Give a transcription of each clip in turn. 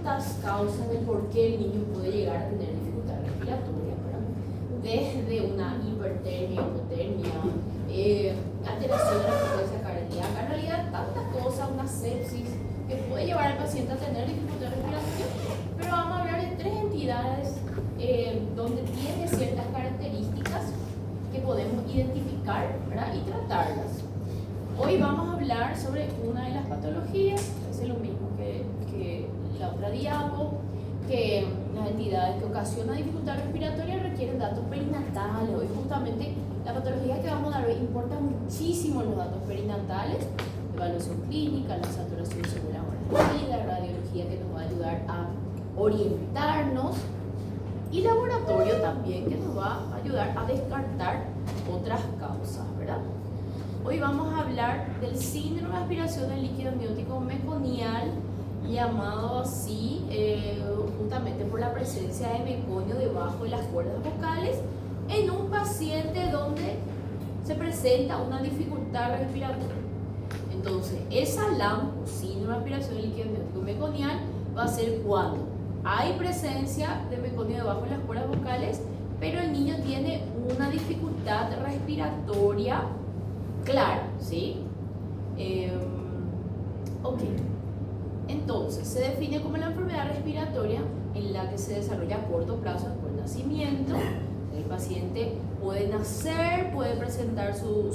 distintas causas del por qué el niño puede llegar a tener dificultad respiratoria, ¿verdad? Desde una hipertermia, hipotermia, alteración de la frecuencia cardíaca, en realidad tantas cosas, una sepsis que puede llevar al paciente a tener dificultad respiratoria, pero vamos a hablar de tres entidades donde tiene ciertas características que podemos identificar, ¿verdad? Y tratarlas. Hoy vamos a hablar sobre una de las patologías, es lo mismo que la otra diapo, que las entidades que ocasionan dificultad respiratoria requieren datos perinatales. Hoy justamente la patología que vamos a dar hoy importa muchísimo los datos perinatales, evaluación clínica, la saturación según la hora de vida, radiología que nos va a ayudar a orientarnos y laboratorio también que nos va a ayudar a descartar otras causas, ¿verdad? Hoy vamos a hablar del síndrome de aspiración del líquido amniótico meconial, llamado así justamente por la presencia de meconio debajo de las cuerdas vocales en un paciente donde se presenta una dificultad respiratoria. Entonces, esa LAM, o síndrome de aspiración del líquido amniótico meconial, va a ser cuando hay presencia de meconio debajo de las cuerdas vocales, pero el niño tiene una dificultad respiratoria clara, ¿sí? Ok. Entonces, se define como la enfermedad respiratoria en la que se desarrolla a corto plazo después del nacimiento. El paciente puede nacer, puede presentar su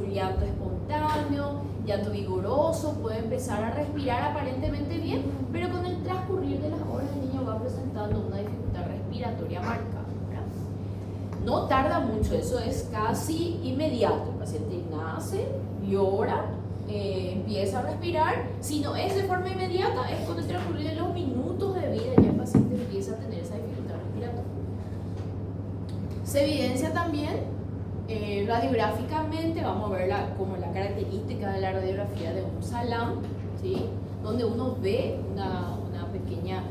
llanto espontáneo, llanto vigoroso, puede empezar a respirar aparentemente bien, pero con el transcurrir de las horas el niño va presentando una dificultad respiratoria marcada, ¿verdad? No tarda mucho, eso es casi inmediato. El paciente nace, llora, empieza a respirar. Si no es de forma inmediata, es con el transcurrir de los minutos de vida ya el paciente empieza a tener esa dificultad respiratoria. Se evidencia también radiográficamente, vamos a ver como la característica de la radiografía de un SALAM, ¿sí? Donde uno ve una pequeña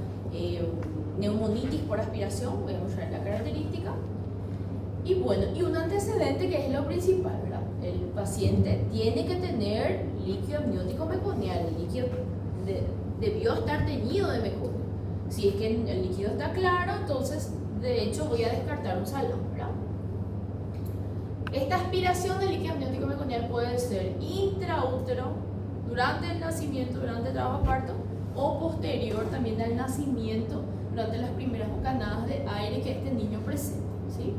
neumonitis por aspiración. Voy a mostrar la característica. Y bueno, y un antecedente que es lo principal, ¿verdad? El paciente tiene que tener líquido amniótico meconial. El líquido debió estar teñido de meconio. Si es que el líquido está claro, entonces de hecho voy a descartar un SALAM, ¿verdad? Esta aspiración del líquido amniótico meconial puede ser intraútero, durante el nacimiento, durante el trabajo de parto, o posterior también al nacimiento, durante las primeras bocanadas de aire que este niño presenta, ¿sí?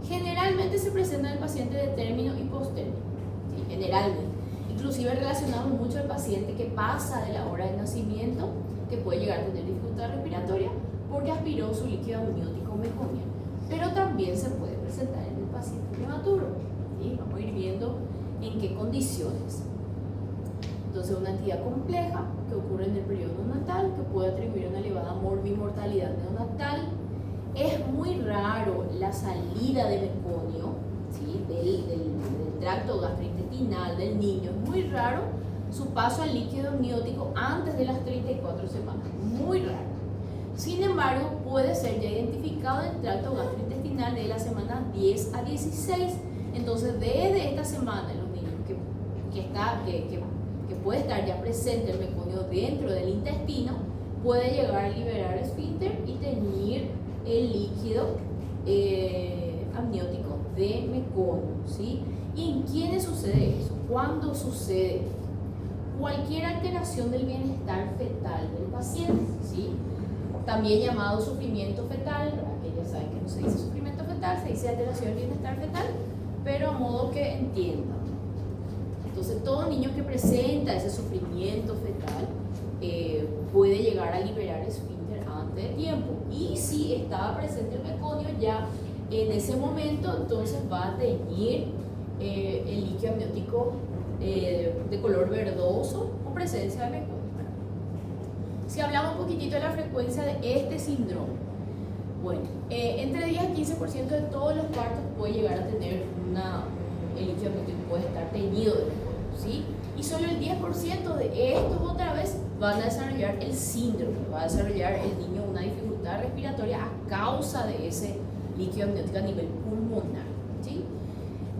Generalmente se presenta en el paciente de término y postérmino, ¿sí? Generalmente. Inclusive relacionamos mucho al paciente que pasa de la hora del nacimiento, que puede llegar a tener dificultad respiratoria porque aspiró su líquido amniótico meconial. Pero también se puede presentar en el paciente prematuro, ¿sí? Vamos a ir viendo en qué condiciones. Entonces, una entidad compleja que ocurre en el periodo neonatal, que puede atribuir una elevada morbimortalidad neonatal. Es muy raro la salida de meconio, ¿sí? del tracto gastrointestinal del niño. Es muy raro su paso al líquido amniótico antes de las 34 semanas. Muy raro. Sin embargo, puede ser ya identificado en el tracto gastrointestinal de la semana 10 a 16. Entonces, desde esta semana, los niños que puede estar ya presente el meconio dentro del intestino, puede llegar a liberar esfínter y teñir el líquido amniótico de meconio, ¿sí? ¿Y en quiénes sucede eso? ¿Cuándo sucede? Cualquier alteración del bienestar fetal del paciente, ¿sí? También llamado sufrimiento fetal, que ya saben que no se dice sufrimiento fetal, se dice alteración del bienestar fetal, pero a modo que entiendan. Entonces, todo niño que presenta ese sufrimiento fetal puede llegar a liberar esfínter antes de tiempo. Y si estaba presente el meconio ya en ese momento, entonces va a teñir el líquido amniótico de color verdoso o presencia de meconio. Si hablamos un poquitito de la frecuencia de este síndrome, bueno, entre 10 y 15% de todos los partos puede llegar a tener el líquido amniótico puede estar teñido de meconio, ¿sí? Y solo el 10% de estos otra vez van a desarrollar el síndrome, va a desarrollar el niño una dificultad respiratoria a causa de ese líquido amniótico a nivel pulmonar, ¿sí?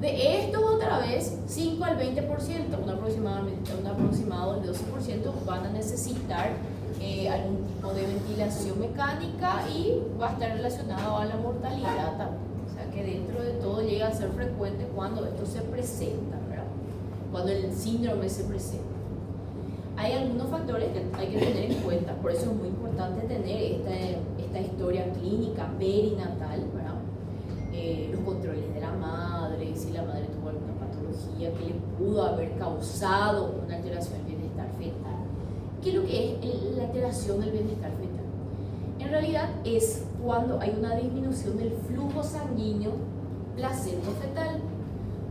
De estos otra vez, 5 al 20%, un aproximado del 12% van a necesitar algún tipo de ventilación mecánica y va a estar relacionado a la mortalidad también. O sea que dentro de todo llega a ser frecuente cuando esto se presenta, ¿verdad? Cuando el síndrome se presenta. Hay algunos factores que hay que tener en cuenta, por eso es muy importante tener esta historia clínica perinatal, ¿verdad? Los controles de la madre, si la madre tuvo alguna patología que le pudo haber causado una alteración del bienestar fetal. ¿Qué es lo que es la alteración del bienestar fetal? En realidad es cuando hay una disminución del flujo sanguíneo placento-fetal.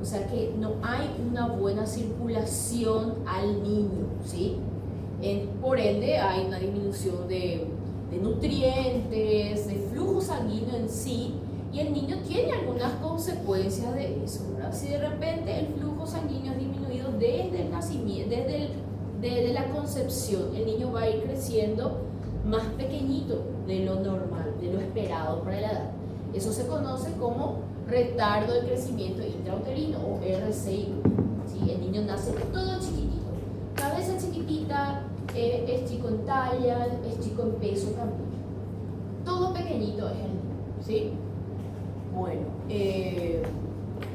O sea que no hay una buena circulación al niño, ¿sí? Por ende hay una disminución de nutrientes, de flujo sanguíneo en sí, y el niño tiene algunas consecuencias de eso, ¿verdad? Si de repente el flujo sanguíneo es disminuido desde el nacimiento, desde la concepción, el niño va a ir creciendo más pequeñito de lo normal, de lo esperado para la edad. Eso se conoce como retardo del crecimiento intrauterino o RCI. ¿Sí? El niño nace todo chiquitito, cabeza chiquitita, es chico en talla, es chico en peso también. Todo pequeñito es el niño, ¿sí? Bueno,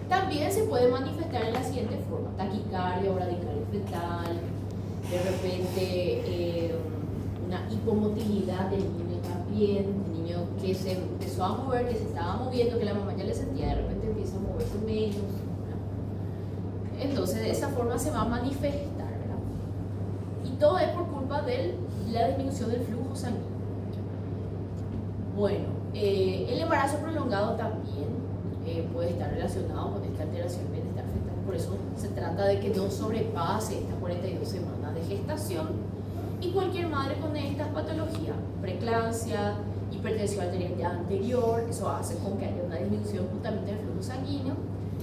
también se puede manifestar en la siguiente forma: taquicardia o bradicardia fetal, de repente una hipomotilidad del niño también, el niño que se empezó a mover, que se estaba moviendo, que la mamá ya le sentía, de repente empieza a moverse menos, ¿verdad? Entonces de esa forma se va a manifestar, ¿verdad? Y todo es por culpa de la disminución del flujo sanguíneo. Bueno, el embarazo prolongado también puede estar relacionado con esta alteración del bienestar fetal. Por eso se trata de que no sobrepase estas 42 semanas de gestación. Y cualquier madre con estas patologías, preeclampsia, hipertensión arterial anterior, eso hace con que haya una disminución justamente del flujo sanguíneo.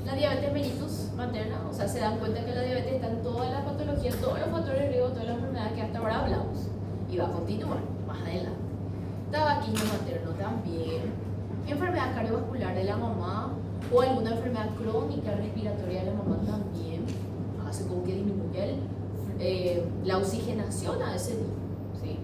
La diabetes mellitus materna, o sea, se dan cuenta que la diabetes está en todas las patologías, todos los factores de riesgo, todas las enfermedades que hasta ahora hablamos, y va a continuar más adelante. Tabaquismo materno también, enfermedad cardiovascular de la mamá o alguna enfermedad crónica respiratoria de la mamá también hace con que disminuya la oxigenación a ese niño, ¿sí?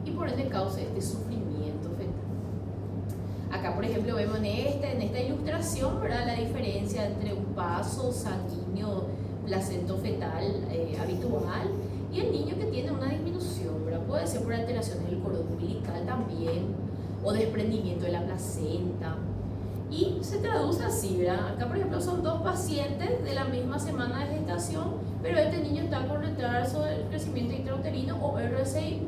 Y por ende causa este sufrimiento fetal. Acá, por ejemplo, vemos en esta ilustración, ¿verdad?, la diferencia entre un paso sanguíneo placento-fetal habitual y el niño que tiene una disminución, ¿verdad? Puede ser por alteraciones del cordón umbilical también, o desprendimiento de la placenta. Y se traduce así, ¿verdad? Acá, por ejemplo, son dos pacientes de la misma semana de gestación, pero este niño está con retraso del crecimiento intrauterino o RCI,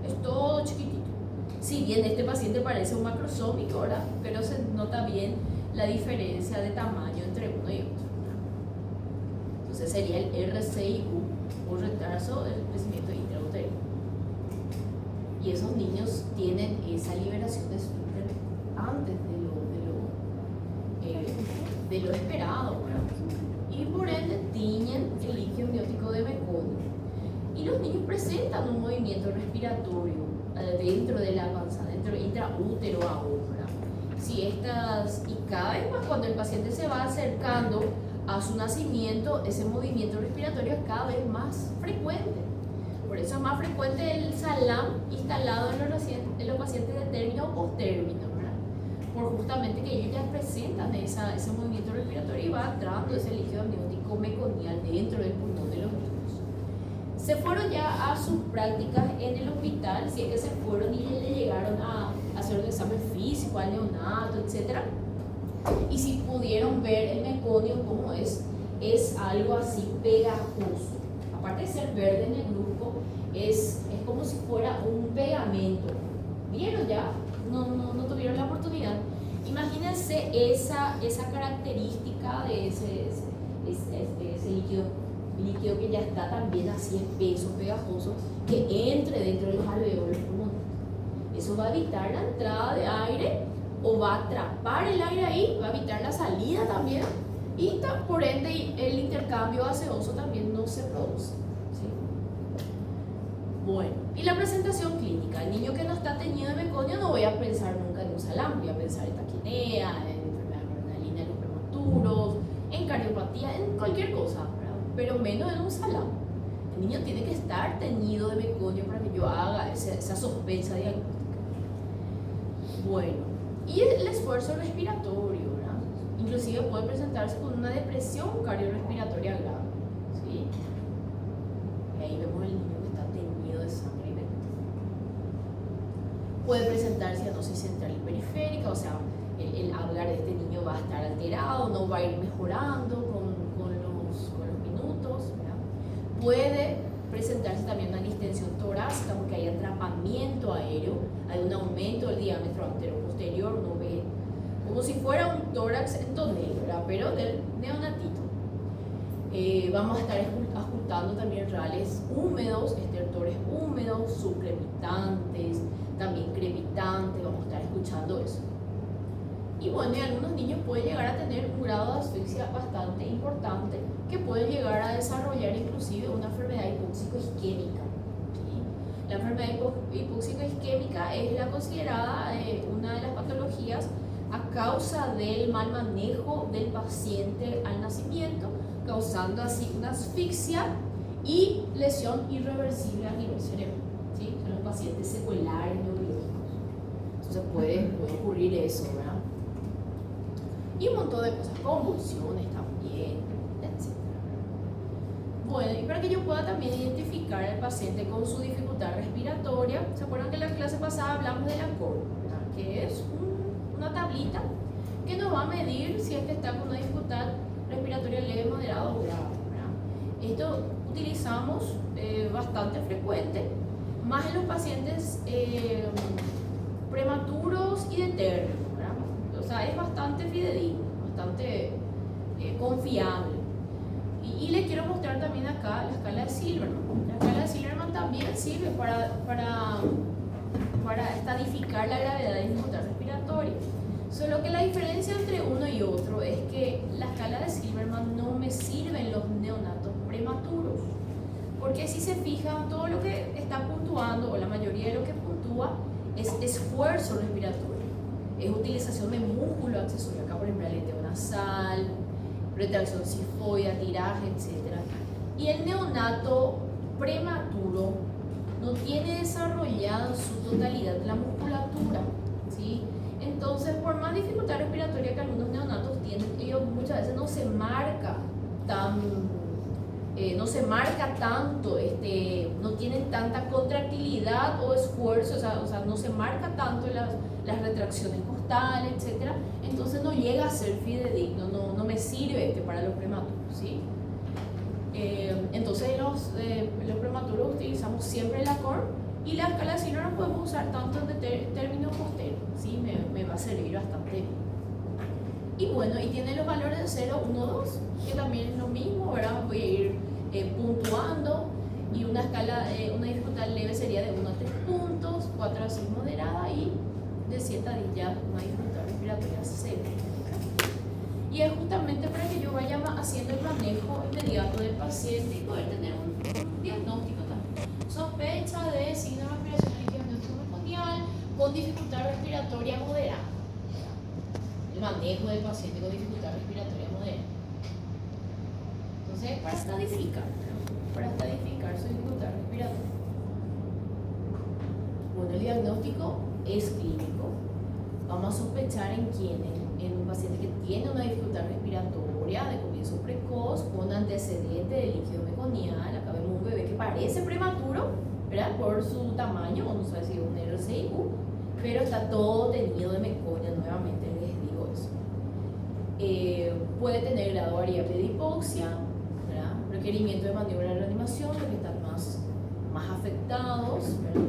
es todo chiquitito. Si bien este paciente parece un macrosómico, ¿verdad?, pero se nota bien la diferencia de tamaño entre uno y otro. Entonces sería el RCIU, o retraso del crecimiento intrauterino. Y esos niños tienen esa liberación de esfínter antes de lo esperado, ¿verdad? Y por ende tiñen el líquido amniótico de meconio. Y los niños presentan un movimiento respiratorio dentro de la panza, dentro intraútero aún, ¿verdad? Y cada vez más cuando el paciente se va acercando a su nacimiento, ese movimiento respiratorio es cada vez más frecuente. Por eso es más frecuente el salam instalado en los pacientes de término o postérmino, ¿verdad? Por justamente que ellos ya presentan ese movimiento respiratorio y va entrando ese líquido amniótico meconial dentro del pulmón de los niños. Se fueron ya a sus prácticas en el hospital, si es que se fueron y le llegaron a hacer un examen físico al neonato, etc. Y si pudieron ver el meconio como es algo así pegajoso. Aparte de ser verde en el grupo, es como si fuera un pegamento. ¿Vieron ya? No tuvieron la oportunidad. Imagínense esa característica de ese líquido que ya está también así espeso, pegajoso, que entre dentro de los alveolos pulmonares. Eso va a evitar la entrada de aire o va a atrapar el aire ahí, va a evitar la salida también, y por ende el intercambio gaseoso también no se produce, ¿sí? Bueno, y la presentación clínica: el niño que no está teñido de meconio no voy a pensar nunca en un salam, voy a pensar en taquinea, en enfermedad renalina en los prematuros, en cardiopatía, en cualquier cosa, ¿verdad? Pero menos en un salam. El niño tiene que estar teñido de meconio para que yo haga esa sospecha diagnóstica. Bueno, y el esfuerzo respiratorio, ¿verdad? Inclusive puede presentarse con una depresión cardiorrespiratoria grave, ¿sí? Y ahí vemos el niño que está teñido de sangre y meconio. Puede presentarse cianosis central y periférica, o sea, el hablar de este niño va a estar alterado, no va a ir mejorando con los minutos, ¿verdad? Puede presentarse también una distensión torácica porque hay atrapamiento aéreo, hay un aumento del diámetro antero-posterior, uno ve como si fuera un tórax en tonel, ¿verdad? Pero del neonatito. Vamos a estar ajustando también rales húmedos, estertores húmedos, subcrepitantes, también crepitantes, vamos a estar escuchando eso. Y bueno, y algunos niños pueden llegar a tener un grado de asfixia bastante importante que pueden llegar a desarrollar inclusive una enfermedad hipóxico-isquémica. ¿Sí? La enfermedad hipóxico-isquémica es la considerada una de las patologías a causa del mal manejo del paciente al nacimiento, causando así una asfixia y lesión irreversible a nivel cerebral. ¿Sí? En los pacientes secuelares neurológicos. Entonces puede ocurrir eso, ¿verdad? Y un montón de cosas, convulsiones también, etc. Bueno, y para que yo pueda también identificar al paciente con su dificultad respiratoria, ¿se acuerdan que en la clase pasada hablamos de la COR, ¿verdad? Que es una tablita que nos va a medir si es que está con una dificultad respiratoria leve, moderada o grave, ¿verdad? Esto utilizamos bastante frecuente, más en los pacientes prematuros y de término. O sea, es bastante fidedigno, bastante confiable. Y les quiero mostrar también acá la escala de Silverman. La escala de Silverman también sirve para estadificar la gravedad de dificultad respiratoria. Solo que la diferencia entre uno y otro es que la escala de Silverman no me sirve en los neonatos prematuros. Porque si se fijan, todo lo que está puntuando, o la mayoría de lo que puntúa, es esfuerzo respiratorio. Es utilización de músculo accesorio, acá por ejemplo aleteo nasal, retracción sifoidea, tiraje, etc. Y el neonato prematuro no tiene desarrollada en su totalidad la musculatura, ¿sí? Entonces, por más dificultad respiratoria que algunos neonatos tienen, ellos muchas veces no se marca tanto, no tienen tanta contractilidad o esfuerzo, o sea, no se marca tanto las retracciones costales, etc. Entonces no llega a ser fidedigno, no me sirve para los prematuros, ¿sí? Entonces los prematuros utilizamos siempre la COR y la escala de Silverman no podemos usar tanto en término postero, ¿sí? Me va a servir bastante bien. Y bueno, y tiene los valores de 0, 1, 2, que también es lo mismo, ¿verdad? Voy a ir puntuando, y una escala, una dificultad leve sería de 1 a 3 puntos, 4 a 6 moderada y de 7 a 10 ya una dificultad respiratoria 0. Y es justamente para que yo vaya haciendo el manejo inmediato del paciente y poder tener un diagnóstico también. Sospecha de signo de respiración diagnóstico meconial con dificultad respiratoria moderada. El manejo del paciente con dificultad respiratoria moderada. Entonces, para estadificar su dificultad respiratoria. Bueno, el diagnóstico es clínico. Vamos a sospechar en quién, en un paciente que tiene una dificultad respiratoria de comienzo precoz con antecedente de líquido meconial. Acá vemos un bebé que parece prematuro, ¿verdad? Por su tamaño, vamos a decir un RCIQ, pero está todo teñido de meconia, nuevamente les digo eso. Puede tener grado variable de hipoxia, ¿verdad? Requerimiento de maniobra de reanimación, los que están más afectados, ¿verdad?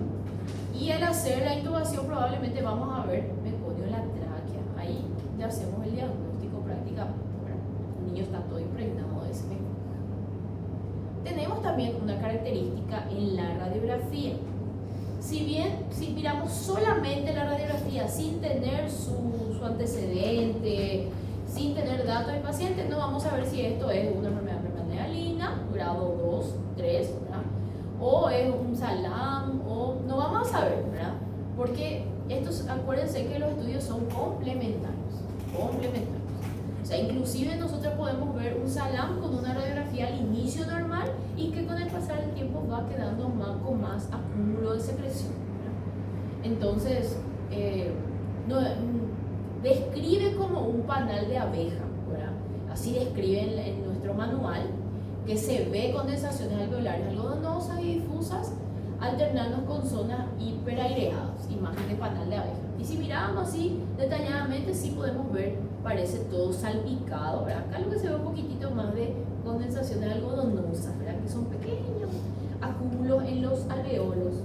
Y al hacer la intubación probablemente vamos a ver meconio en la tráquea. Ahí ya hacemos el diagnóstico prácticamente, ¿verdad? El niño está todo impregnado de ese meconio. Tenemos también una característica en la radiografía. Si miramos solamente la radiografía sin tener su antecedente, sin tener datos del paciente, no vamos a ver si esto es una enfermedad prenatalina, grado 2, 3, ¿verdad? O es un SALAM, o no vamos a saber, ¿verdad? Porque acuérdense que los estudios son complementarios. O sea, sea, inclusive nosotros podemos ver un salam con una radiografía al inicio normal y que con el pasar del tiempo va quedando más, con más acúmulo de secreción, ¿verdad? Entonces, describe como un panal de abeja, ¿verdad? Así describe en nuestro manual, que se ve condensaciones alveolares algodonosas y difusas alternando con zonas hiperaireadas, imagen de panal de abeja. Y si miramos así detalladamente, sí podemos ver, parece todo salpicado, ¿verdad? Acá lo que se ve un poquitito más de condensaciones algodonosas, ¿verdad? Que son pequeños acúmulos en los alveolos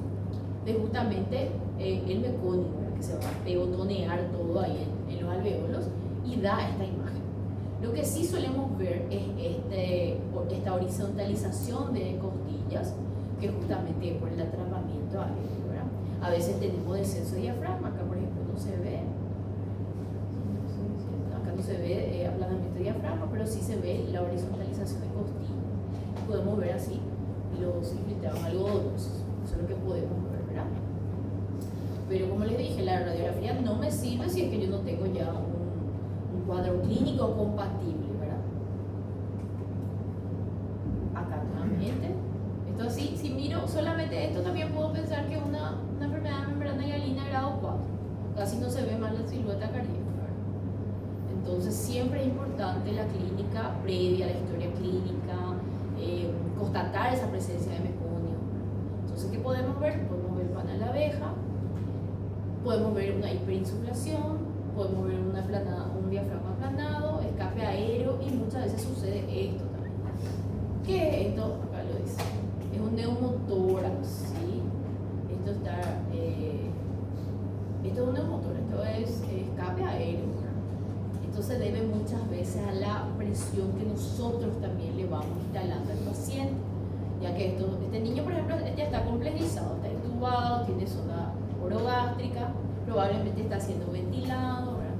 de justamente el meconio, ¿verdad? Que se va a peotonear todo ahí en los alveolos y da esta imagen. Lo que sí solemos ver es esta horizontalización de costillas, que justamente por el atrapamiento aéreo, ¿verdad? A veces tenemos descenso de diafragma, acá por ejemplo no se ve, acá no se ve aplanamiento de diafragma, pero sí se ve la horizontalización de costillas. Podemos ver así los infiltrados algodonosos, eso es lo que podemos ver, ¿verdad? Pero como les dije, la radiografía no me sirve si es que yo no tengo ya un cuadro clínico compatible, ¿verdad? Acá nuevamente. Entonces, si miro solamente esto, también puedo pensar que una enfermedad de membrana hialina grado 4. Casi no se ve más la silueta cardíaca, ¿verdad? Entonces, siempre es importante la clínica previa, la historia clínica, constatar esa presencia de meconio. Entonces, ¿qué podemos ver? Podemos ver panal de abeja, podemos ver una hiperinsuflación, podemos ver un diafragma aplanado, escape aéreo y muchas veces sucede esto también. ¿Qué es esto? Acá lo dice. Es un neumotórax, ¿sí? Esto es un neumotórax, esto es escape aéreo, ¿verdad? Esto se debe muchas veces a la presión que nosotros también le vamos instalando al paciente, ya que este niño, por ejemplo, ya está complejizado, está intubado, tiene zona orogástrica, probablemente está siendo ventilado, ¿verdad?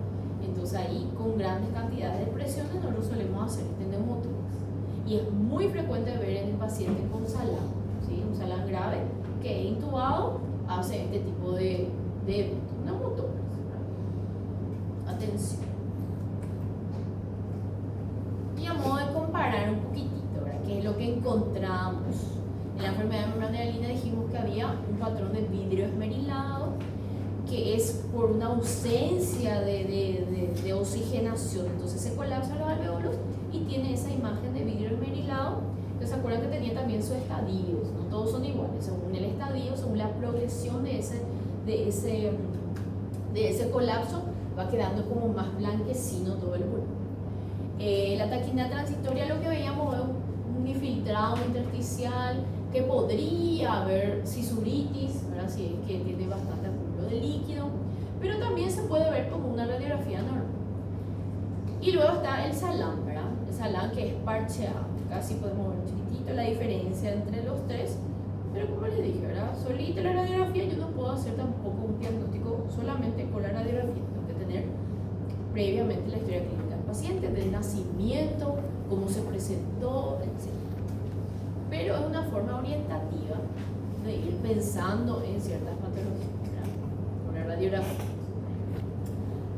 Entonces ahí con grandes cantidades de presiones nosotros solemos hacer este neumotórax. Y es muy frecuente ver en el paciente con salam, ¿sí? Un salam grave que intubado hace este tipo de neumotórax. Atención. Y a modo de comparar un poquitito, ¿verdad? ¿Qué es lo que encontramos? En la enfermedad de membrana hialina dijimos que había un patrón de vidrio esmerilado, que es por una ausencia de oxigenación. Entonces se colapsan los alveolos y tiene esa imagen de vidrio esmerilado, que se acuerdan que tenía también sus estadios, no todos son iguales, según el estadio, según la progresión de ese colapso, va quedando como más blanquecino todo el volumen. La taquina transitoria, lo que veíamos es un infiltrado intersticial, que podría haber cisuritis, ¿verdad? Si es que tiene bastante acúmulo de líquido, pero también se puede ver como una radiografía normal. Y luego está el salam, ¿verdad? El salam que es parcheado. Casi podemos ver chiquitito la diferencia entre los tres, pero como les dije, ¿verdad? Solita la radiografía yo no puedo hacer tampoco un diagnóstico solamente con la radiografía, tengo que tener previamente la historia clínica del paciente, del nacimiento, cómo se presentó, etc. Pero es una forma orientativa de ir pensando en ciertas patologías, ¿verdad? Con la radiografía.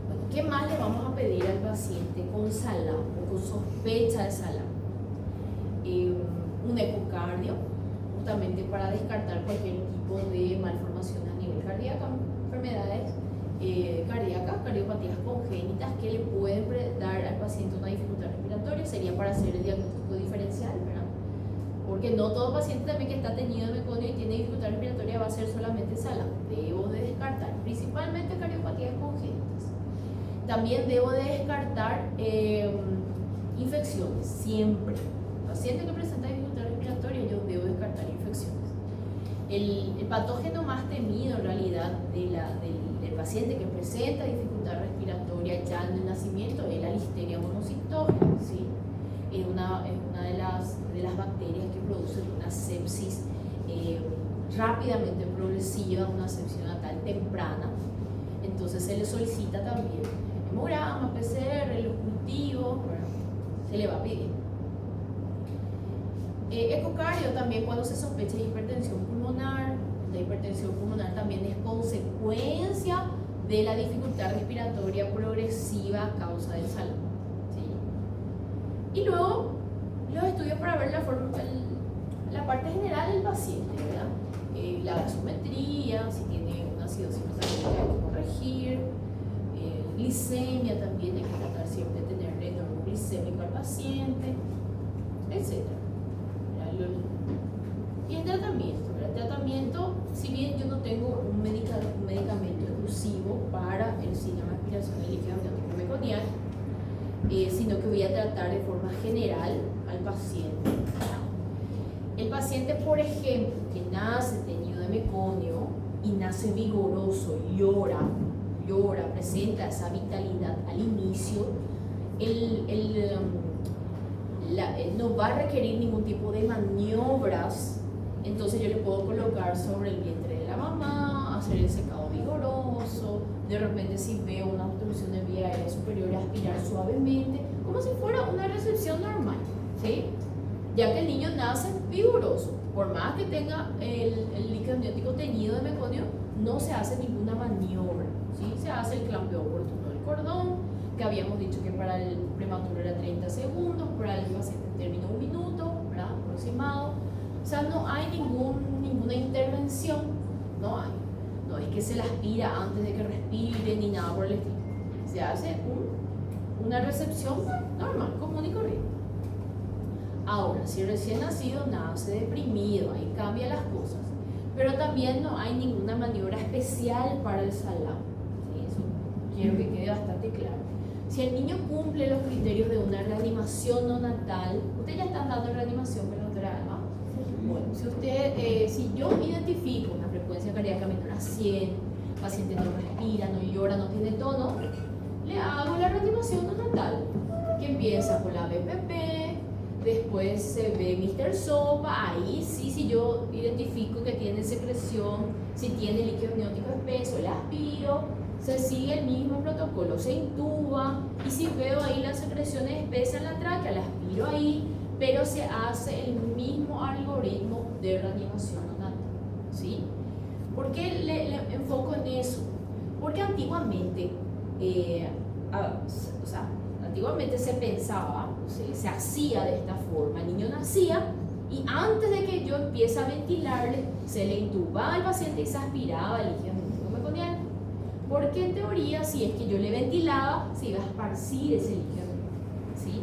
Bueno, ¿qué más le vamos a pedir al paciente con salam o con sospecha de salam? Un ecocardio, justamente para descartar cualquier tipo de malformación a nivel cardíaco, enfermedades cardíacas, cardiopatías congénitas que le pueden dar al paciente una dificultad respiratoria, sería para hacer el diagnóstico diferencial, ¿verdad? Porque no todo paciente también que está teñido de meconio y tiene dificultad respiratoria va a ser solamente salam. Debo de descartar, principalmente cardiopatías congénitas. También debo de descartar infecciones, siempre. Paciente que presenta dificultad respiratoria, yo debo descartar infecciones. El patógeno más temido en realidad del paciente que presenta dificultad respiratoria ya en el nacimiento es la listeria monocitógena, ¿sí? Es una de las bacterias que producen una sepsis rápidamente progresiva, una sepsis neonatal temprana. Entonces se le solicita también hemograma, PCR, los cultivos, ¿verdad? Se le va pidiendo. Ecocardio también cuando se sospecha de hipertensión pulmonar. La hipertensión pulmonar también es consecuencia de la dificultad respiratoria progresiva a causa del salam, ¿sí? Y luego los estudios para ver la parte general del paciente, ¿verdad? La gasometría, si tiene una acidosis metabólica hay que corregir, glicemia también, hay que tratar siempre de tenerle normo glicémico al paciente, etc. Y el tratamiento, ¿verdad? El tratamiento, si bien yo no tengo un medicamento exclusivo para el síndrome de aspiración del líquido amniótico meconial, sino que voy a tratar de forma general al paciente. El paciente, por ejemplo, que nace teñido de meconio y nace vigoroso, llora, presenta esa vitalidad al inicio, no va a requerir ningún tipo de maniobras. Entonces yo le puedo colocar sobre el vientre de la mamá, hacer el secado vigoroso, de repente si veo una obstrucción de vía aérea superior, aspirar suavemente, como si fuera una recepción normal, ¿sí? Ya que el niño nace vigoroso, por más que tenga el líquido amniótico teñido de meconio, no se hace ninguna maniobra, ¿sí? Se hace el clampeo oportuno del cordón, que habíamos dicho que para el prematuro era 30 segundos, para el paciente término 1 minuto, ¿verdad? Aproximado. O sea, no hay ninguna intervención, no hay. No es que se la aspira antes de que respire ni nada por el estilo. Se hace una recepción normal, común y corriente. Ahora, si recién nacido nace deprimido, ahí cambia las cosas. Pero también no hay ninguna maniobra especial para el salado. ¿Sí? Eso quiero que quede bastante claro. Si el niño cumple los criterios de una reanimación no natal, ustedes ya están dando reanimación con la doctora Alma. Bueno, si yo identifico una frecuencia cardíaca menor a 100, paciente no respira, no llora, no tiene tono, le hago la reanimación no natal, que empieza con la BPP, después se ve Mr. Sopa, ahí sí, si yo identifico que tiene secreción, si tiene líquido amniótico espeso, le aspiro, se sigue el mismo protocolo, se intuba, y si veo ahí las secreciones espesas en la tráquea, la aspiro ahí, pero se hace el mismo algoritmo de reanimación natal, ¿sí? ¿Por qué le enfoco en eso? Porque antiguamente, antiguamente se pensaba, se hacía de esta forma, el niño nacía y antes de que yo empiece a ventilarle, se le intubaba al paciente y se aspiraba el líquido amniótico meconial. Porque en teoría, si es que yo le ventilaba, se iba a esparcir ese líquido amniótico, ¿sí?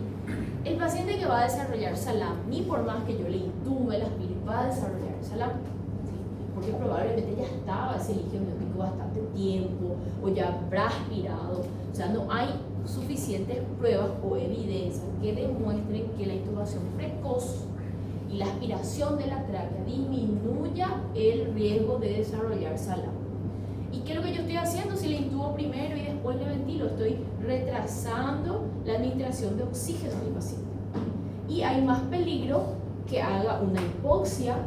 El paciente que va a desarrollar SALAM, ni por más que yo le intube el aspire, va a desarrollar SALAM, ¿sí? Porque probablemente ya estaba ese líquido amniótico bastante tiempo o ya habrá aspirado. O sea, no hay suficientes pruebas o evidencia que demuestren que la intubación precoz y la aspiración de la tráquea disminuya el riesgo de desarrollar SALAM. ¿Y qué es lo que yo estoy haciendo? Si le intubo primero y después le ventilo, estoy retrasando la administración de oxígeno a mi paciente. Y hay más peligro que haga una hipoxia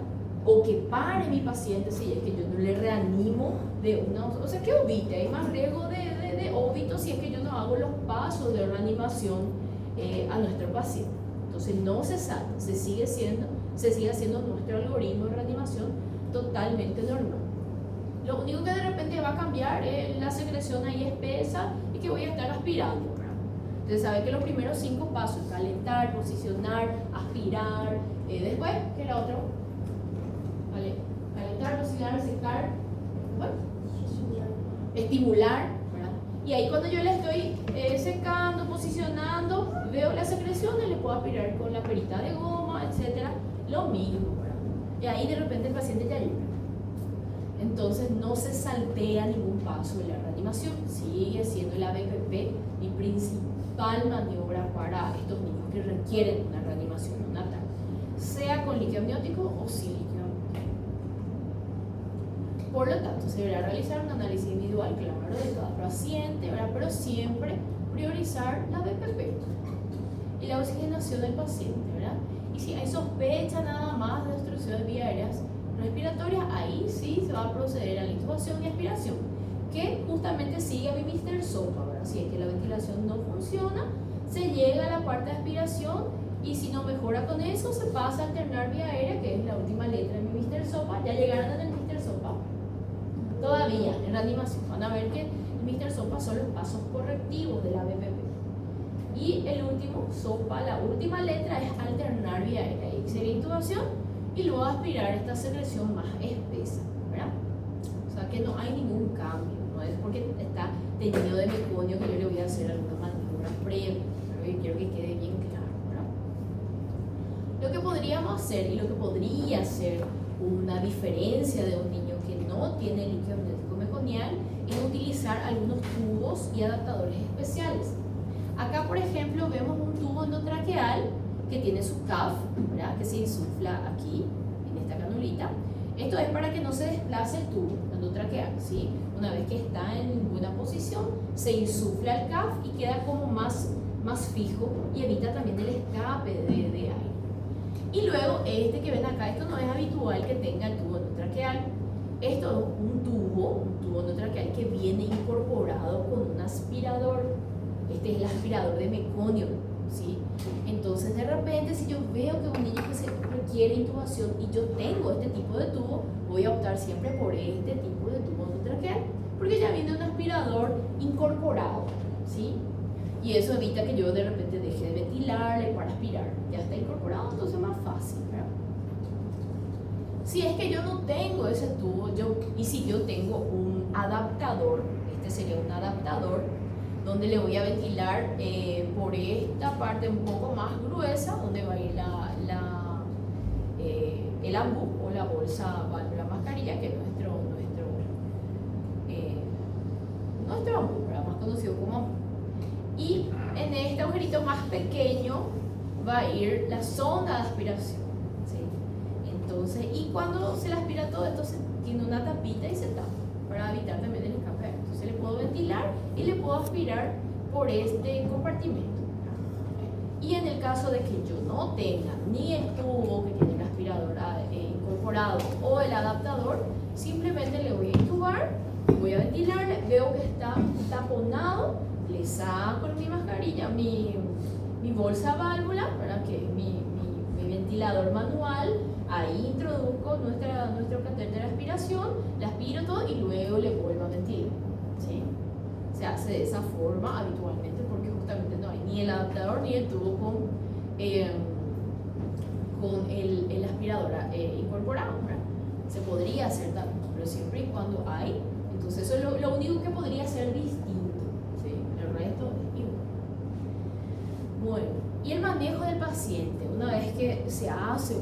o que pare mi paciente si es que yo no le reanimo de una... O sea, que obite, hay más riesgo de óbito si es que yo no hago los pasos de reanimación a nuestro paciente. Entonces no se salta, se sigue haciendo nuestro algoritmo de reanimación totalmente normal. Lo único que de repente va a cambiar es la secreción ahí espesa y que voy a estar aspirando, ¿verdad? Entonces sabe que los primeros 5 pasos, calentar, posicionar, aspirar, después, ¿qué era otro? ¿Vale? Calentar, posicionar, secar, bueno, estimular, ¿verdad? Y ahí cuando yo le estoy secando, posicionando, veo las secreciones, le puedo aspirar con la perita de goma, etcétera, lo mismo, ¿verdad? Y ahí de repente el paciente ya llora. Entonces no se saltea ningún paso de la reanimación, sigue siendo la BPP mi principal maniobra para estos niños que requieren una reanimación neonatal, sea con líquido amniótico o sin líquido amniótico. Por lo tanto, se deberá realizar un análisis individual, claro, de cada paciente, ¿verdad? Pero siempre priorizar la BPP y la oxigenación del paciente, ¿verdad? Y si hay sospecha nada más de obstrucción de vías aéreas respiratorias, ahí sí se va a proceder a la intubación y aspiración, que justamente sigue a mi Mr. Sopa, ¿verdad? Si es que la ventilación no funciona, se llega a la parte de aspiración y si no mejora con eso, se pasa a alternar vía aérea, que es la última letra de mi Mr. Sopa. Ya llegaron en el Mr. Sopa, todavía en reanimación van a ver que el Mr. Sopa son los pasos correctivos de la BPP. Y el último, sopa, la última letra es alternar vía aérea. Ahí sería intubación y luego aspirar esta secreción más espesa, ¿verdad? O sea que no hay ningún cambio, no es porque está teñido de meconio que yo le voy a hacer alguna maniobra previa, pero yo quiero que quede bien claro, ¿verdad? Lo que podríamos hacer y lo que podría ser una diferencia de un niño que no tiene líquido amniótico meconial es utilizar algunos tubos y adaptadores especiales. Acá, por ejemplo, vemos un tubo endotraqueal que tiene su CAF, ¿verdad? Que se insufla aquí, en esta canulita. Esto es para que no se desplace el tubo endotraqueal, ¿sí? Una vez que está en buena posición, se insufla el CAF y queda como más fijo y evita también el escape de aire. Y luego este que ven acá, esto no es habitual que tenga el tubo endotraqueal. Esto es un tubo endotraqueal que viene incorporado con un aspirador. Este es el aspirador de meconio, ¿sí? Entonces, de repente, si yo veo que un niño que se requiere intubación y yo tengo este tipo de tubo, voy a optar siempre por este tipo de tubo endotraqueal, porque ya viene un aspirador incorporado, ¿sí? Y eso evita que yo de repente deje de ventilarle para aspirar. Ya está incorporado, entonces es más fácil, ¿verdad? Si es que yo no tengo ese tubo, y si yo tengo un adaptador, este sería un adaptador, donde le voy a ventilar por esta parte un poco más gruesa, donde va a ir el ambú o la bolsa válvula mascarilla, que es nuestro ambú, más conocido como ambú. Y en este agujerito más pequeño va a ir la sonda de aspiración, ¿sí? Entonces, y cuando se le aspira todo esto, tiene una tapita y se tapa para evitar también el escape. Entonces le puedo ventilar y le puedo aspirar por este compartimento. Y en el caso de que yo no tenga ni el tubo que tiene el aspirador incorporado o el adaptador, simplemente le voy a intubar, voy a ventilar, veo que está taponado, le saco mi mascarilla, mi bolsa válvula, ¿verdad? Que es mi ventilador manual. Ahí introduzco nuestro catéter de aspiración, le aspiro todo y luego le vuelvo a ventilar, ¿sí? Se hace de esa forma habitualmente porque justamente no hay ni el adaptador ni el tubo con el aspirador incorporado, ¿verdad? Se podría hacer también, pero siempre y cuando hay. Entonces eso es lo único que podría ser distinto, ¿sí? El resto es igual. Bueno, y el manejo del paciente, una vez que se hace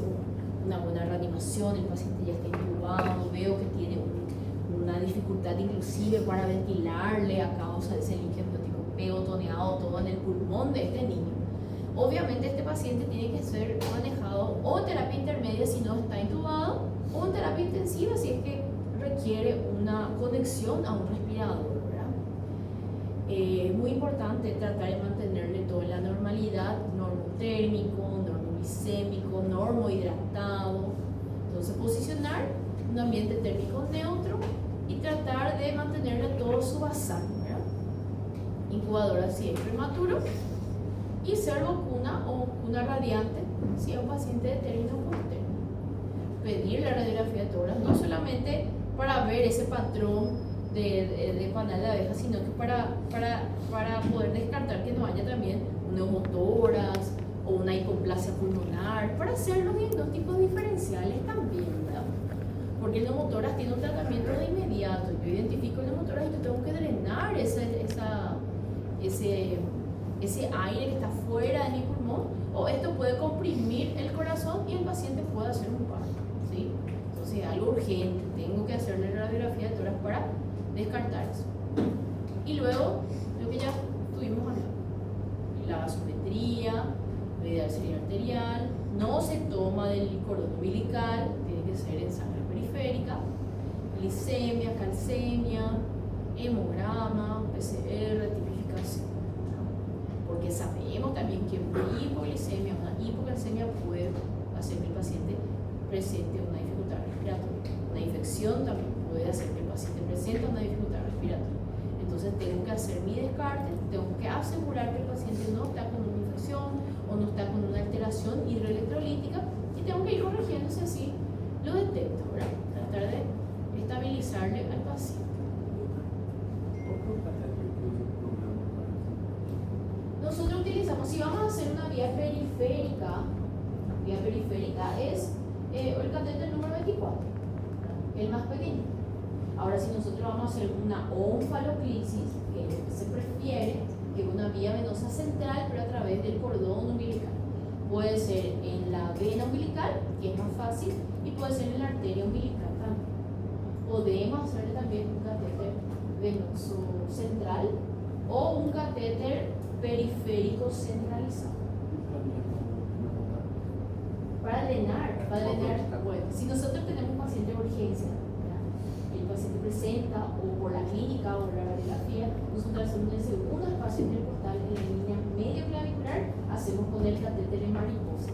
una buena reanimación, el paciente ya está intubado, veo que tiene una dificultad inclusive para ventilarle a causa de ese líquido amniótico pegotoneado todo en el pulmón de este niño. Obviamente este paciente tiene que ser manejado o en terapia intermedia si no está intubado, o en terapia intensiva si es que requiere una conexión a un respirador, ¿verdad? Es muy importante tratar de mantenerle toda la normalidad, normotérmico, normoglicémico, normohidratado. Entonces posicionar un ambiente térmico neutro y tratar de mantenerle todo su basal, ¿verdad? Incubadora si es prematuro y servocuna o cuna radiante si es un paciente de término postérmino. Pedir la radiografía de tórax no solamente para ver ese patrón de panal de abeja, sino que para poder descartar que no haya también un neumotórax o una hipoplasia pulmonar, para hacer los diagnósticos diferenciales también, ¿verdad? Porque el neumotórax tiene un tratamiento de inmediato. Yo identifico el neumotórax y yo tengo que drenar ese aire que está fuera de mi pulmón, o esto puede comprimir el corazón y el paciente puede hacer un paro, ¿sí? Entonces es algo urgente, tengo que hacerle radiografía de tórax para descartar eso. Y luego, lo que ya estuvimos hablando, la gasometría, medida del serial arterial, no se toma del cordón umbilical, tiene que ser en sangre periférica, glicemia, calcemia, hemograma, PCR, tipificación. Porque sabemos también que una hipoglicemia, una hipocalcemia puede hacer que el paciente presente una dificultad respiratoria. Una infección también puede hacer que el paciente presente una dificultad respiratoria. Entonces tengo que hacer mi descarte, tengo que asegurar que el paciente no está con una infección o no está con una alteración hidroelectrolítica y tengo que ir corrigiendo si así lo detecto, ¿verdad? Tratar de estabilizarle al paciente. Nosotros utilizamos utilizamos, si vamos a hacer una vía periférica es el catéter número 24, el más pequeño. Ahora, si nosotros vamos a hacer una onfaloclisis, que es lo que se prefiere, que es una vía venosa central, pero a través del cordón umbilical. Puede ser en la vena umbilical, que es más fácil, y puede ser en la arteria umbilical también. Podemos hacerle también un catéter venoso central o un catéter periférico centralizado. Para drenar, bueno, si nosotros tenemos un paciente de urgencia, ¿verdad? El paciente presenta o por la clínica o la radiografía, nosotros hacemos el segundo espacio intercostal en la línea medio clavicular, hacemos con el catéter de mariposa.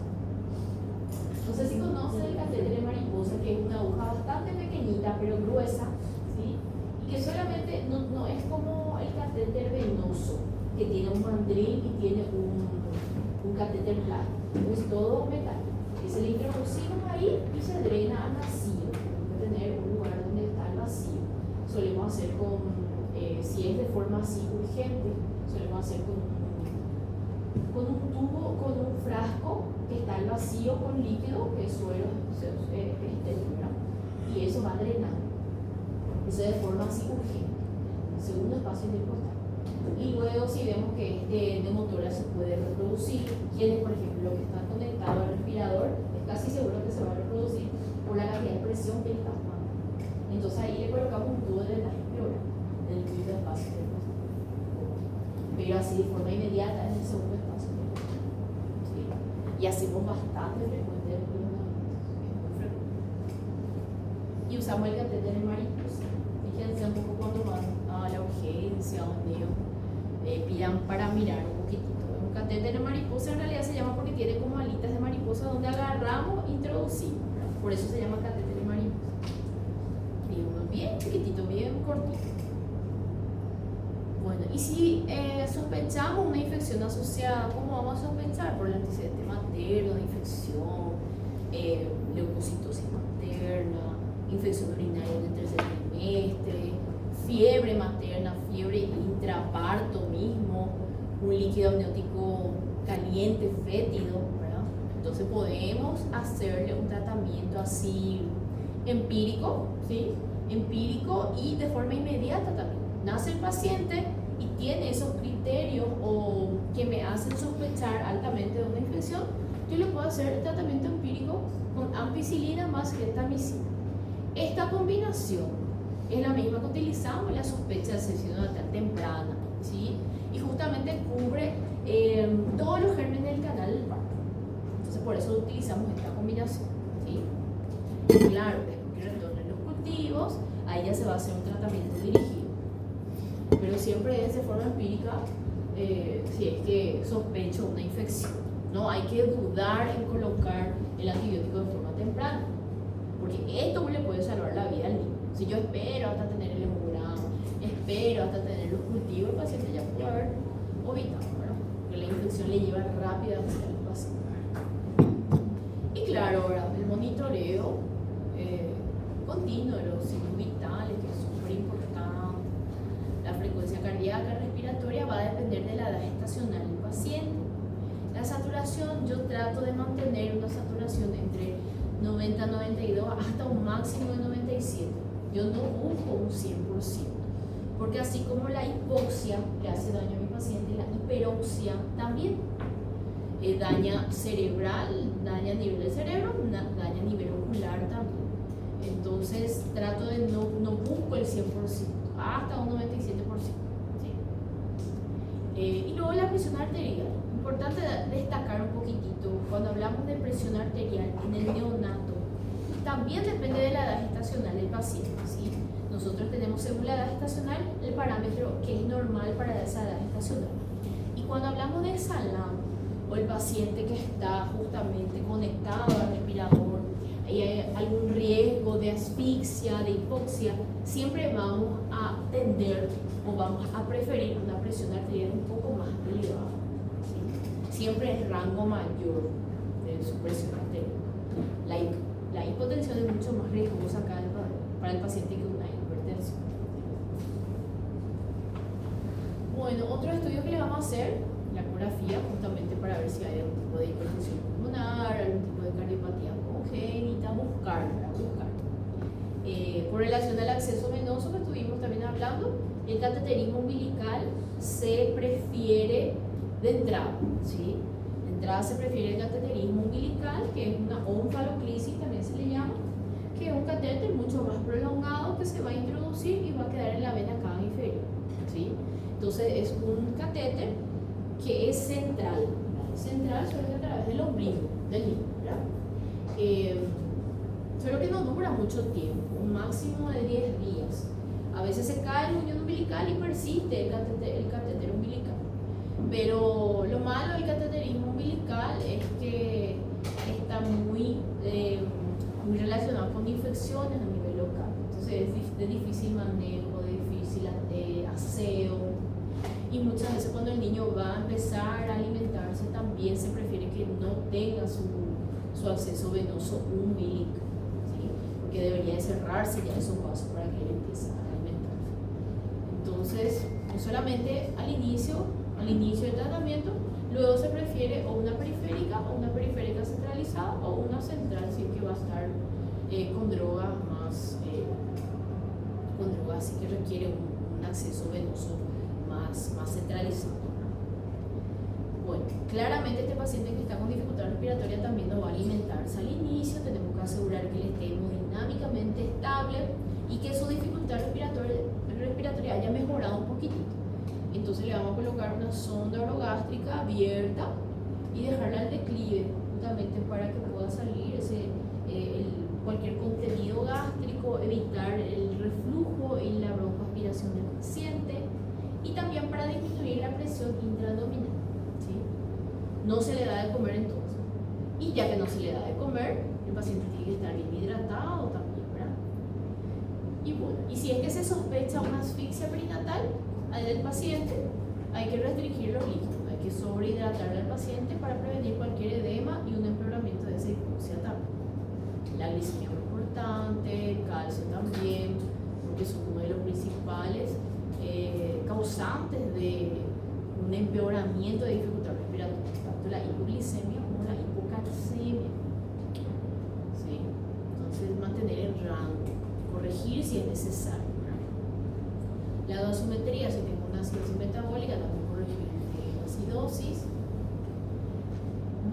No sé si conocen el catéter de mariposa, que es una aguja bastante pequeñita pero gruesa, ¿sí? Y que solamente no es como el catéter venoso, que tiene un mandril y tiene un catéter plano, es todo metálico. Y se le introducimos ahí y se drena al vacío. Tenemos que tener un lugar donde está el vacío. Solemos hacer si es de forma así urgente, solemos hacer con un tubo, con un frasco que está el vacío con líquido, que es suero exterior, y eso va drenando. Eso es de forma así urgente. Segundo espacio intercostal. Y luego, si vemos que este de motora se puede reproducir, quienes, por ejemplo, que está conectado al respirador, es casi seguro que se va a reproducir por la cantidad de presión que le estamos mandando. Entonces ahí le colocamos un tubo de drenaje pleural en el quinto espacio intercostal. Pero así de forma inmediata en el segundo espacio intercostal. ¿Sí? Y hacemos bastante frecuente el movimiento, es muy frecuente. Y usamos el catéter de mariposa. Fíjense un poco cuando van a la urgencia o pidan para mirar un poquitito. Un catéter de mariposa en realidad se llama porque tiene como alitas de mariposa donde agarramos e introducimos, ¿verdad? Por eso se llama catéter de mariposa. Y uno bien chiquitito, bien cortito. Bueno, y si sospechamos una infección asociada, ¿cómo vamos a sospechar? Por el antecedente materno de infección, leucocitosis materna, infección urinaria en el tercer trimestre, fiebre materna, fiebre intraparto mismo, un líquido amniótico caliente, fétido, ¿verdad? Entonces podemos hacerle un tratamiento así empírico, ¿sí? Empírico y de forma inmediata también. Nace el paciente y tiene esos criterios o que me hacen sospechar altamente de una infección, yo le puedo hacer el tratamiento empírico con ampicilina más gentamicina. Esta combinación es la misma que utilizamos en la sospecha de sección neonatal temprana, ¿sí? Y justamente cubre todos los gérmenes del canal del parto. Entonces por eso utilizamos esta combinación, ¿sí? Y claro, después que retornen los cultivos, ahí ya se va a hacer un tratamiento dirigido. Pero siempre es de forma empírica si es que sospecho una infección. No hay que dudar en colocar el antibiótico de forma temprana, porque esto le puede salvar la vida al niño. Si yo espero hasta tener el hemograma, espero hasta tener los cultivos, el paciente ya puede haber evitado, ¿verdad? Porque la infección le lleva rápidamente al paciente. Y claro, ahora el monitoreo continuo de los signos vitales, que es súper importante. La frecuencia cardíaca respiratoria va a depender de la edad gestacional del paciente. La saturación, yo trato de mantener una saturación entre 90-92 hasta un máximo de 97. Yo no busco un 100%, porque así como la hipoxia le hace daño a mi paciente, la hiperoxia también daña cerebral, daña a nivel del cerebro, daña a nivel ocular también. Entonces trato de no busco el 100%, hasta un 97%. ¿Sí? Y luego la presión arterial. Importante destacar un poquitito, cuando hablamos de presión arterial en el neonato, también depende de la edad gestacional del paciente, ¿sí? Nosotros tenemos según la edad gestacional el parámetro que es normal para esa edad gestacional. Y cuando hablamos de salame o el paciente que está justamente conectado al respirador y hay algún riesgo de asfixia, de hipoxia, siempre vamos a tender o vamos a preferir una presión arterial un poco más elevada, ¿sí? Siempre el rango mayor de su presión arterial. La hipotensión es mucho más riesgosa acá para el paciente que una hipertensión. Bueno, otro estudio que le vamos a hacer, la ecografía justamente para ver si hay algún tipo de hipertensión pulmonar, algún tipo de cardiopatía congénita, buscar. Con relación al acceso venoso que estuvimos también hablando, el cateterismo umbilical se prefiere de entrada, ¿sí? De entrada se prefiere el cateterismo umbilical, que es una onfaloclisis, también se le llama, que es un catéter mucho más prolongado que se va a introducir y va a quedar en la vena cava inferior, ¿sí? Entonces es un catéter que es central, ¿verdad? Central solo a través del ombligo del niño, ¿verdad? Solo que no dura mucho tiempo, un máximo de 10 días. A veces se cae el muñón umbilical y persiste el catéter umbilical. Pero lo malo del cateterismo umbilical es que está muy relacionado con infecciones a nivel local. Entonces es de difícil manejo, de difícil aseo. Y muchas veces cuando el niño va a empezar a alimentarse también se prefiere que no tenga su acceso venoso umbilical, ¿sí? Porque debería de cerrarse ya esos vasos para que él empiece a alimentarse. Entonces, no solamente al inicio del tratamiento, luego se prefiere o una periférica centralizada o una central, si es que va a estar con drogas así que requiere un acceso venoso más centralizado. Bueno, claramente este paciente que está con dificultad respiratoria también no va a alimentarse al inicio, tenemos que asegurar que él esté hemodinámicamente estable y que su dificultad respiratoria haya mejorado un poquitito. Entonces le vamos a colocar una sonda orogástrica abierta y dejarla al declive, justamente para que pueda salir cualquier contenido gástrico, evitar el reflujo y la broncoaspiración del paciente, y también para disminuir la presión intraabdominal, ¿sí? No se le da de comer entonces, y ya que no se le da de comer, el paciente tiene que estar bien hidratado también, ¿verdad? Y bueno, y si es que se sospecha una asfixia perinatal del paciente, hay que restringir los líquidos, hay que sobrehidratar al paciente para prevenir cualquier edema y un empeoramiento de esa hipoxia también. La glicemia es importante, el calcio también, porque son uno de los principales causantes de un empeoramiento de dificultad respiratoria, tanto la hipoglicemia como la hipocalcemia, ¿sí? Entonces mantener el rango, corregir si es necesario. La dosimetría, si tengo una acidosis metabólica, también corregir la acidosis.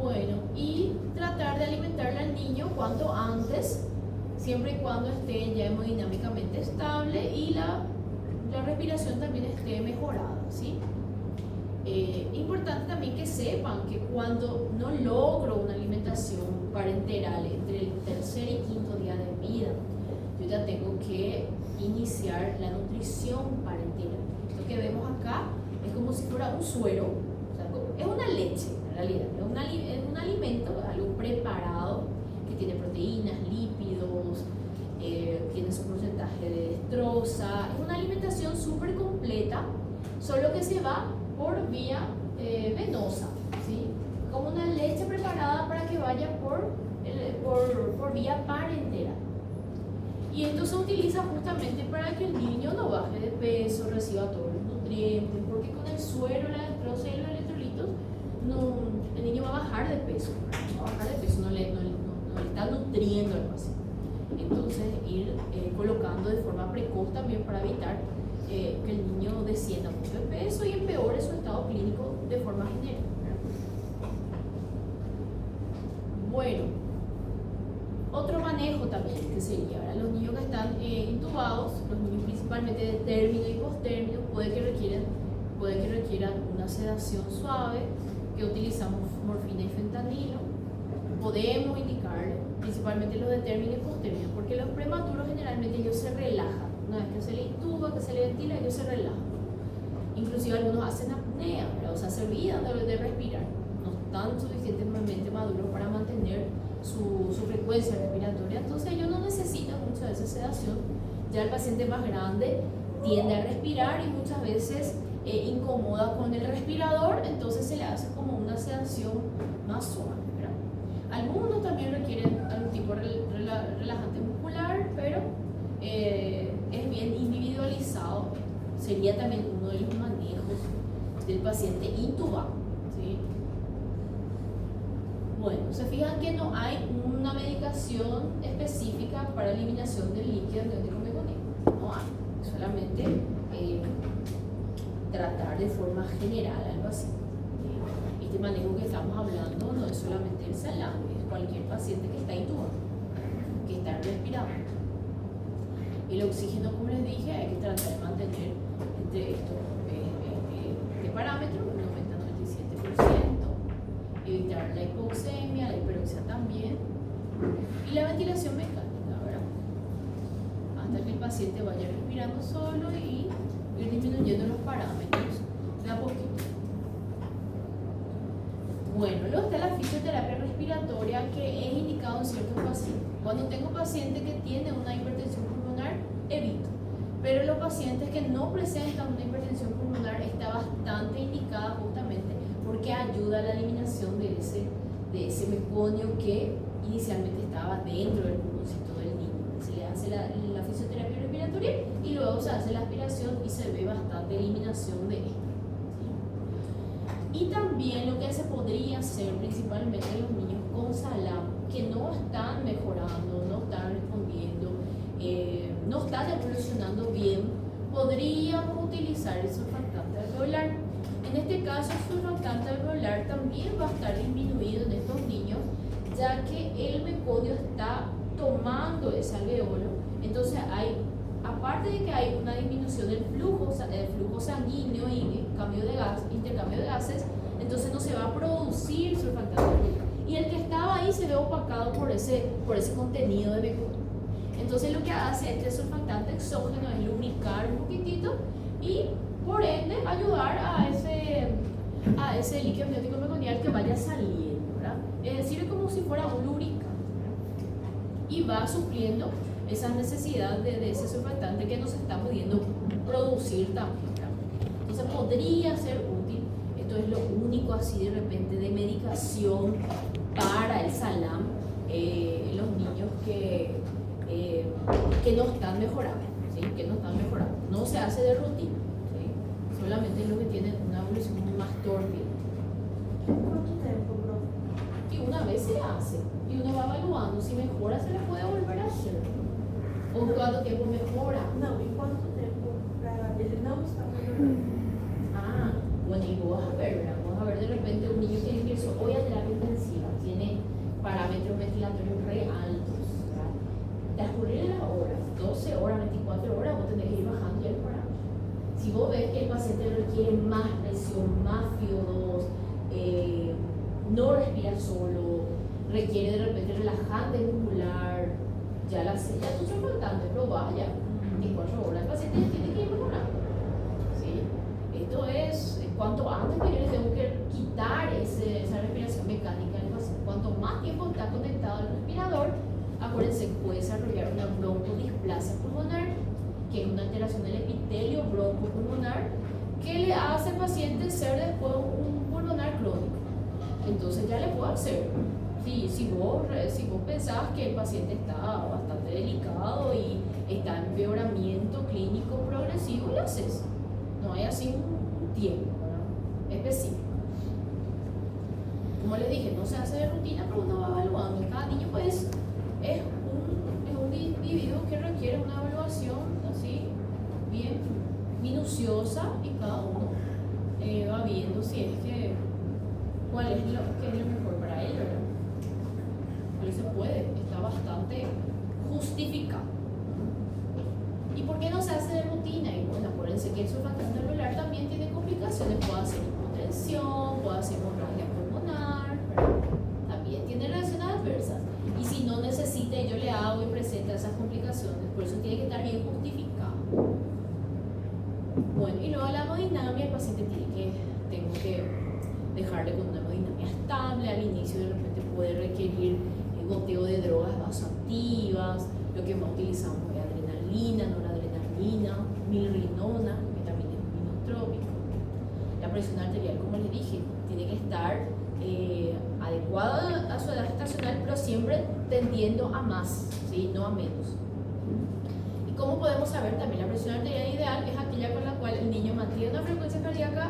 Bueno, y tratar de alimentarle al niño cuanto antes, siempre y cuando esté ya hemodinámicamente estable y la respiración también esté mejorada, ¿sí? Importante también que sepan que cuando no logro una alimentación parenteral entre el tercer y quinto día de vida, yo ya tengo que iniciar la nutrición parenteral. Lo que vemos acá es como si fuera un suero, o sea, es una leche en realidad, es un alimento, algo preparado que tiene proteínas, lípidos, tiene su porcentaje de destroza, es una alimentación súper completa, solo que se va por vía venosa, ¿sí? Como una leche preparada para que vaya por vía parenteral. Y esto se utiliza justamente para que el niño no baje de peso, reciba todos los nutrientes, porque con el suero, la destroza y los electrolitos, el niño va a bajar de peso, no le está nutriendo al paciente. Entonces, ir colocando de forma precoz también para evitar que el niño descienda mucho de peso y empeore su estado clínico de forma general, ¿verdad? Bueno, otro manejo también que sería, ¿verdad? Los niños que están intubados, los niños principalmente de término y posttérmino, puede que requieran una sedación suave, que utilizamos morfina y fentanilo. Podemos indicar principalmente los de término y posttérmino, porque los prematuros generalmente ellos se relajan. Una vez que se le intuba, que se le ventila, ellos se relajan. Inclusive algunos hacen apnea, ¿verdad? O sea, se olvidan de respirar. No están suficientemente maduros para mantener su frecuencia respiratoria, entonces ellos no necesitan muchas veces sedación. Ya el paciente más grande tiende a respirar y muchas veces incomoda con el respirador, entonces se le hace como una sedación más suave, ¿verdad? Algunos también requieren algún tipo de relajante muscular, pero es bien individualizado. Sería también uno de los manejos del paciente intubado, ¿sí? Bueno, se fijan que no hay una medicación específica para eliminación del líquido amniótico meconiano, no hay, solamente tratar de forma general al paciente. Este manejo que estamos hablando no es solamente el salame, es cualquier paciente que está intubado, que está en respirador. El oxígeno, como les dije, hay que tratar de mantener entre estos parámetros, un 90-97%, evitar la hipoxemia, la hiperoxia también, y la ventilación mecánica, ¿verdad? Hasta que el paciente vaya respirando solo y ir disminuyendo los parámetros de a poquito. Bueno, luego está la fisioterapia respiratoria, que es indicado en ciertos pacientes. Cuando tengo pacientes que tienen una hipertensión pulmonar, evito. Pero los pacientes que no presentan una hipertensión pulmonar está bastante indicada justamente porque ayuda a la eliminación de ese meconio que inicialmente estaba dentro del pulmoncito del niño. Se le hace la fisioterapia respiratoria y luego se hace la aspiración y se ve bastante eliminación de esto. Y también lo que se podría hacer principalmente en los niños con salam, que no están mejorando, no están respondiendo, no están evolucionando bien, podríamos utilizar el surfactante alveolar. En este caso, el surfactante alveolar también va a estar disminuido en estos niños, ya que el meconio está tomando ese alveolo. Entonces aparte de que hay una disminución del flujo sanguíneo y intercambio de gases, entonces no se va a producir surfactante alveolar. Y el que estaba ahí se ve opacado por ese contenido de meconio. Entonces lo que hace este surfactante exógeno es lubricar un poquitito y por ende ayudar a ese líquido amniótico meconial que vaya saliendo, ¿verdad? Es decir, es como si fuera un lubricante, ¿verdad? Y va supliendo esa necesidad de ese surfactante que nos está pudiendo producir también, ¿verdad? Entonces podría ser útil. Esto es lo único así de repente de medicación para el salam, los niños que no están mejorando, ¿sí? Que no están mejorando. No se hace de rutina, ¿sí? Solamente los que tienen una evolución más torpe. ¿Cuánto tiempo, bro? Y una vez se hace y uno va evaluando, si mejora se le puede volver a hacer. ¿O cuánto tiempo mejora? No, ¿y cuánto tiempo para ele não está melhorando? Ah, bueno, y vos vas a ver, ¿verdad? Vamos a ver de repente un niño que ingresó hoy a terapia intensiva, tiene parámetros ventilatorios re altos, ¿verdad? Transcurrir las horas, 12 horas, 24 horas, vos tenés que ir bajando ya el parámetro. Si vos ves que el paciente requiere más presión, más FiO2, no respira solo, requiere de repente relajante muscular, ya tu surfactante, pero vaya, 24 horas el paciente ya tiene que ir mejorando, ¿sí? Esto es, cuanto antes que yo le tengo que quitar esa respiración mecánica del paciente, cuanto más tiempo está conectado al respirador, acuérdense, puede desarrollar una broncodisplasia pulmonar, que es una alteración del epitelio broncopulmonar, que le hace al paciente ser después un pulmonar crónico. Entonces ya le puedo hacer. Si vos pensás que el paciente está bastante delicado y está en empeoramiento clínico progresivo, lo haces. No hay así un tiempo, ¿verdad? Específico. Como les dije, no se hace de rutina, pero uno va evaluando. Cada niño pues es un individuo que requiere una evaluación así bien minuciosa y cada uno va viendo si es que cuál es lo mejor para él, ¿verdad? Pero se puede, está bastante justificado. ¿Y por qué no se hace de rutina? Y bueno, acuérdense que el surfactante alveolar también tiene complicaciones, puede hacer hipotensión, puede hacer hemorragia pulmonar, ¿verdad? También tiene reacciones adversas. Y si no necesita y yo le hago y presenta esas complicaciones, por eso tiene que estar bien justificado. Bueno, y luego la hemodinamia, el paciente tengo que dejarle con una hemodinamia estable. Al inicio de repente puede requerir goteo de drogas vasoactivas, lo que más utilizamos es adrenalina, noradrenalina, milrinona, que también es inotrópico. La presión arterial, como les dije, tiene que estar adecuada a su edad gestacional, pero siempre tendiendo a más, ¿sí? No a menos. Y como podemos saber, también la presión arterial ideal es aquella con la cual el niño mantiene una frecuencia cardíaca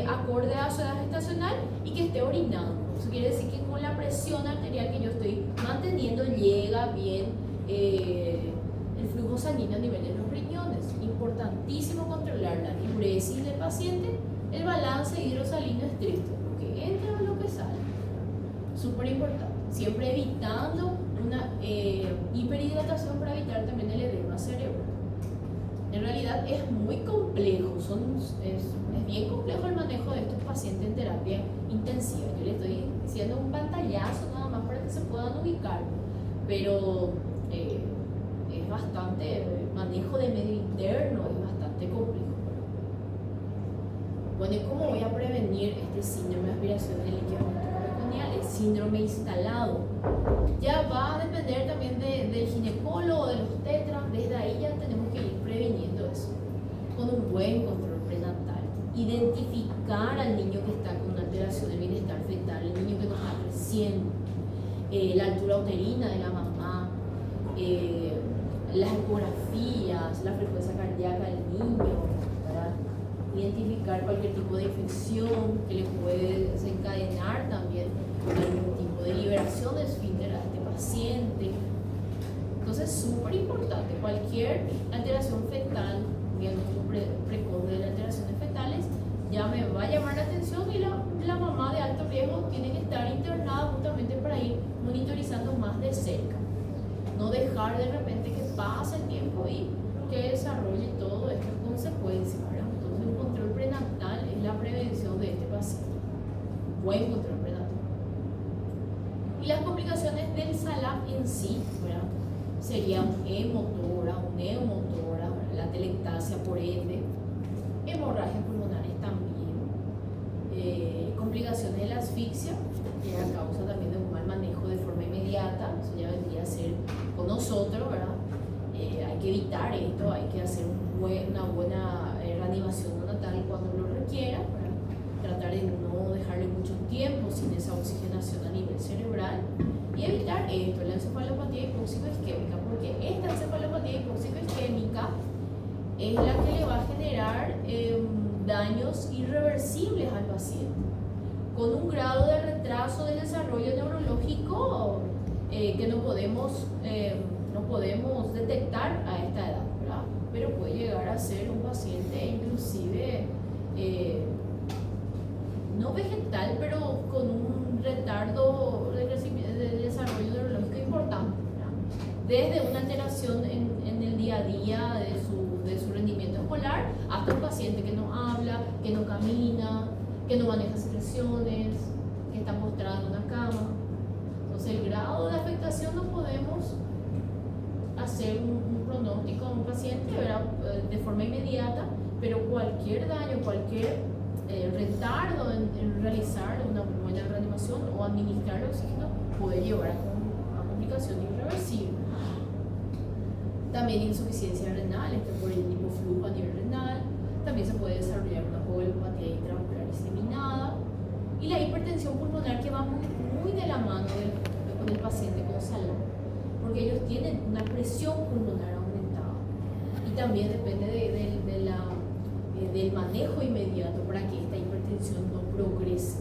acorde a su edad gestacional y que esté orinando. Eso quiere decir que con la presión arterial que yo estoy manteniendo llega bien el flujo sanguíneo a nivel de los riñones. Importantísimo controlar la diuresis del paciente, el balance hidrosalino estricto, lo que entra o lo que sale. Súper importante. Siempre evitando una hiperhidratación para evitar también el edema cerebral. En realidad es muy complejo, es bien complejo el manejo de estos pacientes en terapia intensiva. Yo les estoy diciendo un pantallazo nada más para que se puedan ubicar, pero es bastante, el manejo de medio interno es bastante complejo. Bueno, ¿y cómo voy a prevenir este síndrome de aspiración de líquido peritoneal? El síndrome instalado. Ya va a depender también del ginecólogo, de los tetras. Desde ahí ya tenemos que ir previniendo eso. Con un buen control prenatal. Identificar al niño que está con una alteración del bienestar fetal, el niño que no está creciendo, la altura uterina de la mamá, las ecografías, la frecuencia cardíaca del niño, ¿verdad? Identificar cualquier tipo de infección que le puede desencadenar también algún tipo de liberación de esfínter a este paciente. Entonces, súper importante, cualquier alteración fetal, diagnóstico precoz de las alteraciones fetales, ya me va a llamar la atención y la mamá de alto riesgo tiene que estar internada justamente para ir monitorizando más de cerca. No dejar de repente que pase el tiempo y que desarrolle todas estas consecuencias, ¿verdad? Entonces, un control prenatal es la prevención de este paciente. Buen control prenatal. Y las complicaciones del SALAP en sí, ¿verdad? Sería un hemotora, un neumotora, ¿verdad? La telectasia por ende, hemorragias pulmonares también, complicaciones de la asfixia, que es a causa también de un mal manejo de forma inmediata. Eso ya vendría a ser con nosotros, ¿verdad? Hay que evitar esto, hay que hacer una buena reanimación neonatal cuando lo requiera, ¿verdad? Tratar de no dejarle mucho tiempo sin esa oxigenación a nivel cerebral y evitar esto, la encefalopatía hipóxico-isquémica, porque esta encefalopatía hipóxico-isquémica es la que le va a generar daños irreversibles al paciente, con un grado de retraso del desarrollo neurológico que no podemos detectar a esta edad, ¿verdad? Pero puede llegar a ser un paciente inclusive no vegetal, pero con un retardo de desarrollo neurológico importante, ¿verdad? Desde una alteración en el día a día de su rendimiento escolar hasta un paciente que no habla, que no camina, que no maneja secreciones, que está postrado en una cama. Entonces, el grado de afectación no podemos hacer un pronóstico a un paciente, ¿verdad? De forma inmediata, pero cualquier daño, cualquier retardo en realizar una buena reanimación o administrar el oxígeno puede llevar a complicación irreversible. También insuficiencia renal, por el hipoflujo a nivel renal. También se puede desarrollar una coagulopatía intravascular diseminada y la hipertensión pulmonar, que va muy de la mano con el paciente con SALAP, porque ellos tienen una presión pulmonar aumentada y también depende del manejo inmediato para que esta hipertensión no progrese.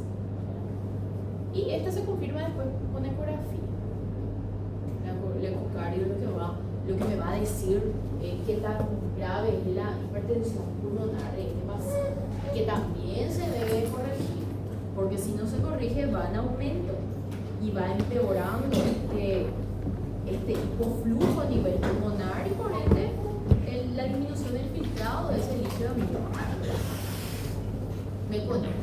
Y esta se confirma después con ecografía. El ecocardio lo que me va a decir qué tan grave es la hipertensión pulmonar de este paciente, que también se debe corregir, porque si no se corrige va en aumento y va empeorando este hipoflujo a nivel pulmonar y por ende la disminución del filtrado de ese líquido amniótico. Me conecto.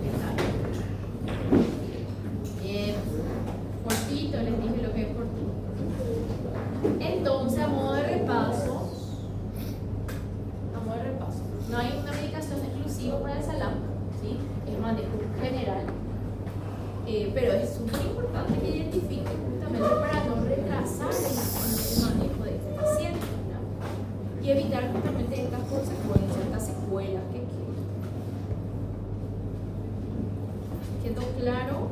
Cortito, les dije lo que es cortito. Entonces, a modo de repaso, no hay una medicación exclusiva para el SALAP, ¿sí? Es manejo general, pero es súper importante que identifiquen justamente para no retrasar el manejo de este paciente, ¿no? Y evitar justamente estas consecuencias, estas secuelas que quedan. ¿Quedó claro?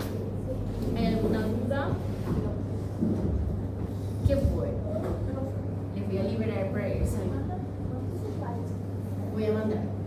¿Hay alguna duda? Qué bueno. Les voy a liberar para irse. Voy a mandar.